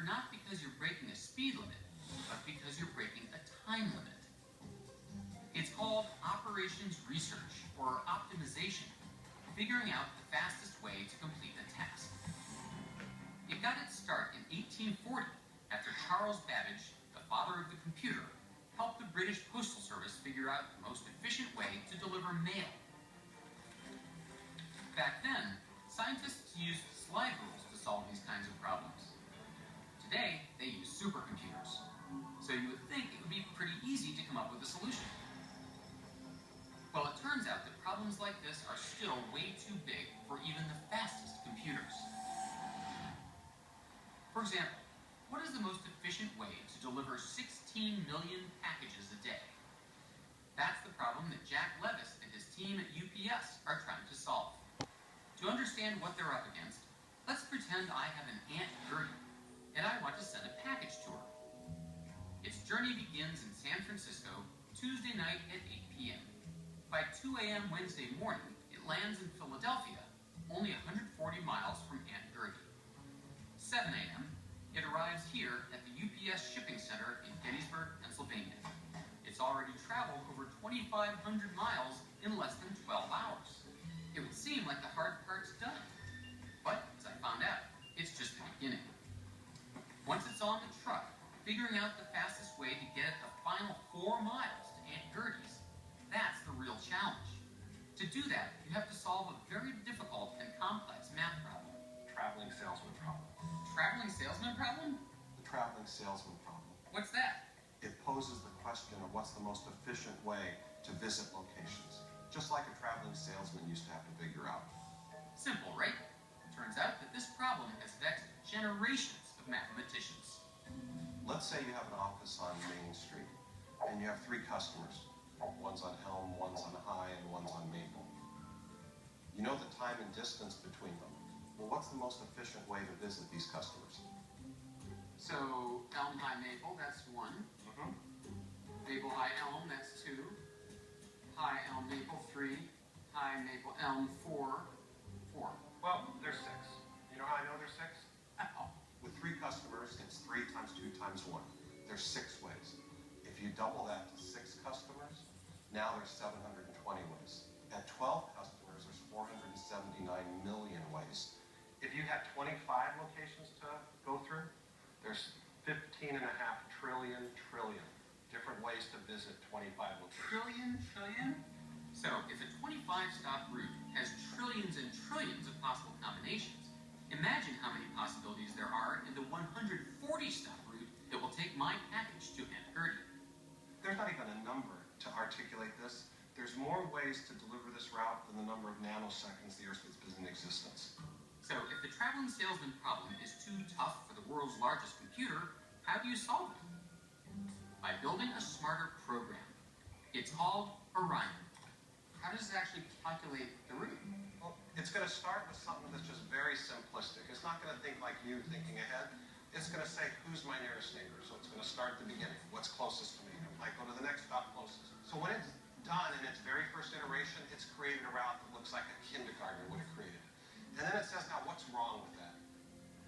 harder not because you're breaking a speed limit, but because you're breaking a time limit. It's called operations research, or optimization, figuring out the fastest way to complete a task. It got its start in 1840 after Charles Babbage, the father of the computer, helped the British Postal Service figure out the most efficient way to deliver mail. Back then, scientists used slide rules to solve these kinds of problems. Today, they use supercomputers. So you would think it would be pretty easy to come up with a solution. Well, it turns out that problems like this are still way too big for even the fastest computers. For example, what is the most efficient way to deliver 16 million packages a day? That's the problem that Jack Levis and his team at UPS are trying to solve. To understand what they're up against, let's pretend I have an Aunt Gertie, and I want to send a package to her. Its journey begins in San Francisco, Tuesday night at 8 p.m. By 2 a.m. Wednesday morning, it lands in Philadelphia, only 140 miles from Aunt Gertie. 7 a.m., it arrives here at the UPS shipping center in Gettysburg, Pennsylvania. It's already traveled over 2,500 miles in less than 12 hours. It would seem like the hard part's done. But, as I found out, it's just the beginning. Once it's on the truck, figuring out the fastest way to get it the final 4 miles to Aunt Gertie's, that's the real challenge. To do that, you have to solve a very difficult and complex math problem. Traveling salesman problem. Traveling salesman problem? The traveling salesman problem. What's that? It poses the question of what's the most efficient way to visit locations. Just like a traveling salesman used to have to figure out. Simple, right? It turns out that this problem has vexed generations of mathematicians. Let's say you have an office on Main Street, and you have 3 customers. One's on Elm, one's on High, and one's on Maple. You know the time and distance between them. Well, what's the most efficient way to visit these customers? So, Elm, High, Maple, that's 1. Maple, High, Elm, that's 2. High, Elm, Maple, 3. High, Maple, Elm, 4. Well, there's 6. You know how I know there's 6? Oh. With 3 customers, it's 3 times 2 times 1. There's 6 ways. If you double that to 6 customers, now there's 720 ways. At 12 customers, there's 479 million ways. If you had 25 locations to go through, there's 15.5 trillion different ways to visit 25 locations. Trillion? So, if a 25-stop route has trillions and trillions of possible combinations, imagine how many possibilities there are in the 140-stop route that will take my package to Aunt Gertie. There's not even a number to articulate this. There's more ways to deliver this route than the number of nanoseconds the Earth has been in existence. So, if the traveling salesman problem is too tough for the world's largest computer, how do you solve it? By building a smarter program. It's called Orion. How does it actually calculate the route? Well, it's going to start with something that's just very simplistic. It's not going to think like you thinking ahead. It's going to say, who's my nearest neighbor? So it's going to start at the beginning. What's closest to me? I might go to the next stop closest. So when it's done in its very first iteration, it's created a route that looks like a kindergartner would have created. And then it says, now what's wrong with that?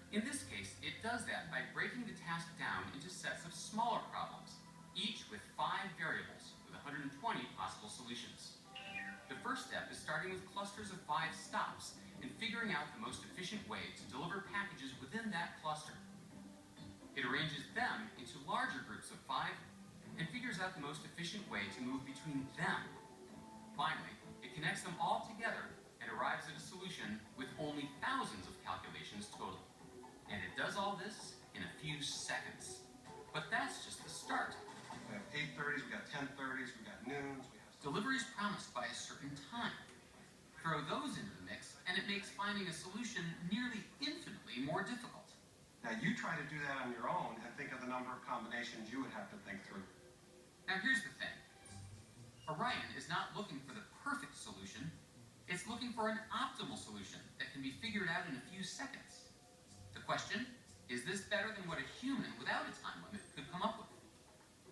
In this case, it does that by breaking the task down into sets of smaller problems, each with 5 variables with 120 possible solutions. The first step is starting with clusters of 5 stops and figuring out the most efficient way to deliver packages within that cluster. It arranges them into larger groups of 5 and figures out the most efficient way to move between them. Finally, it connects them all together and arrives at a solution with only thousands of calculations total. And it does all this in a few seconds. But that's just the start. We have 8:30s, we got 10:30s, we got noons, we have... Deliveries promised by a certain time. Throw those into the mix, and it makes finding a solution nearly infinitely more difficult. Now you try to do that on your own and think of the number of combinations you would have to think through. Now here's the thing. Orion is not looking for the perfect solution. It's looking for an optimal solution that can be figured out in a few seconds. The question, is this better than what a human without a time limit could come up with?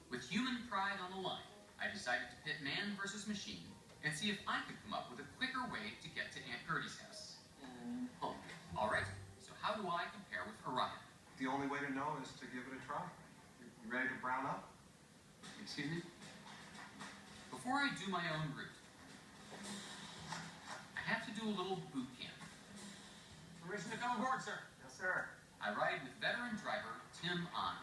With human pride on the line, I decided to pit man versus machine and see if I could come up with a quicker way to get to Aunt Gertie's house. Home. All right, so how do I compare with Orion? The only way to know is to give it a try. You ready to brown up? Excuse me? Before I do my own route, I have to do a little boot camp. Permission to come aboard, sir. Yes, sir. I ride with veteran driver Tim on.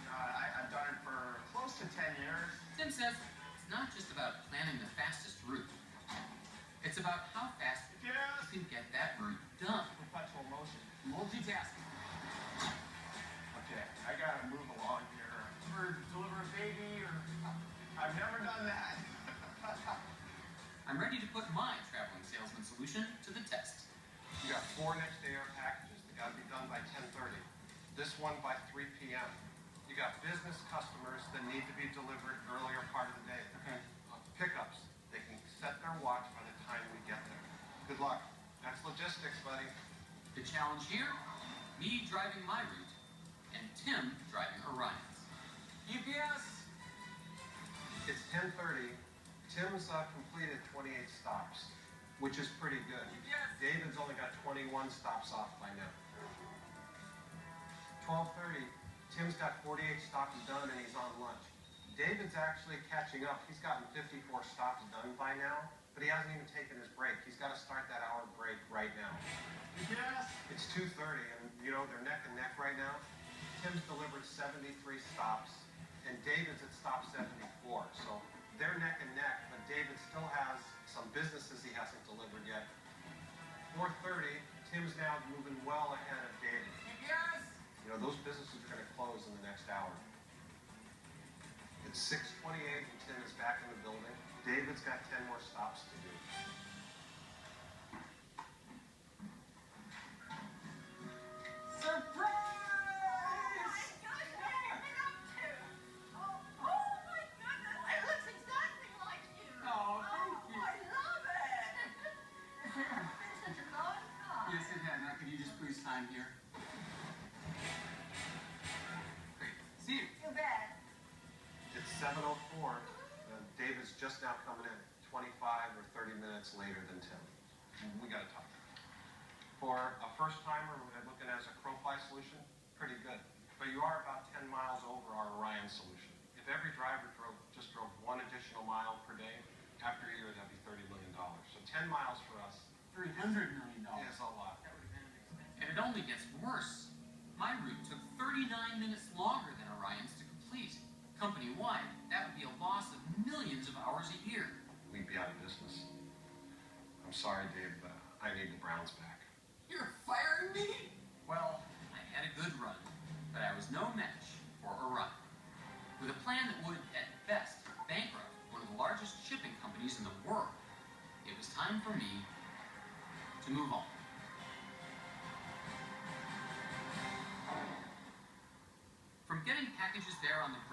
I've done it for close to 10 years. Tim says it's not just about planning the fastest route. It's about how fast you can get that route done. Perpetual motion. Multitasking. Okay, I gotta move along here. Or deliver a baby, or... I've never done that. I'm ready to put my traveling salesman solution to the test. You got 4 next day air packages that got to be done by 10:30. This one by 3 p.m. You got business customers that need to be delivered earlier part of the day. Okay. Pickups, they can set their watch by the time we get there. Good luck. That's logistics, buddy. The challenge here, me driving my route, and Tim driving Orion's. UPS! It's 10:30. Tim's completed 28 stops, which is pretty good. Yes. David's only got 21 stops off by now. 12:30. Tim's got 48 stops done and he's on lunch. David's actually catching up. He's gotten 54 stops done by now, but he hasn't even taken his break. He's got to start that hour break right now. Yes. It's 2:30, and you know they're neck and neck right now. Tim's delivered 73 stops, and David's at stop 74. So they're neck and neck, but David still has some businesses he hasn't delivered yet. 4:30, Tim's now moving well ahead of David. Yes. You know, those businesses are going to close in the next hour. It's 6:28 and Tim is back in the building. David's got 10 more stops to do. Surprise! Oh, thank you. Yes, it has. Now, could you just please sign here? Great. See you. It's 7:04. David's just now coming in, 25 or 30 minutes later than Tim. We got to talk. For a first-timer looking at as a crow-fly solution, pretty good. But you are about 10 miles over our Orion solution. If every driver just drove 1 additional mile per day, after a year, that'd be $30 million. So 10 miles for us $300 million. is a lot. And it only gets worse. My route took 39 minutes longer than Orion's to complete. Company-wide, that would be a loss of millions of hours a year. We'd be out of business. I'm sorry, Dave, but I need the Browns back. You're firing me? Well, I had a good run, but I was no match for Orion. With a plan that would, at best, bankrupt one of the largest shipping companies in the world, it was time for me to move on. From getting packages there on the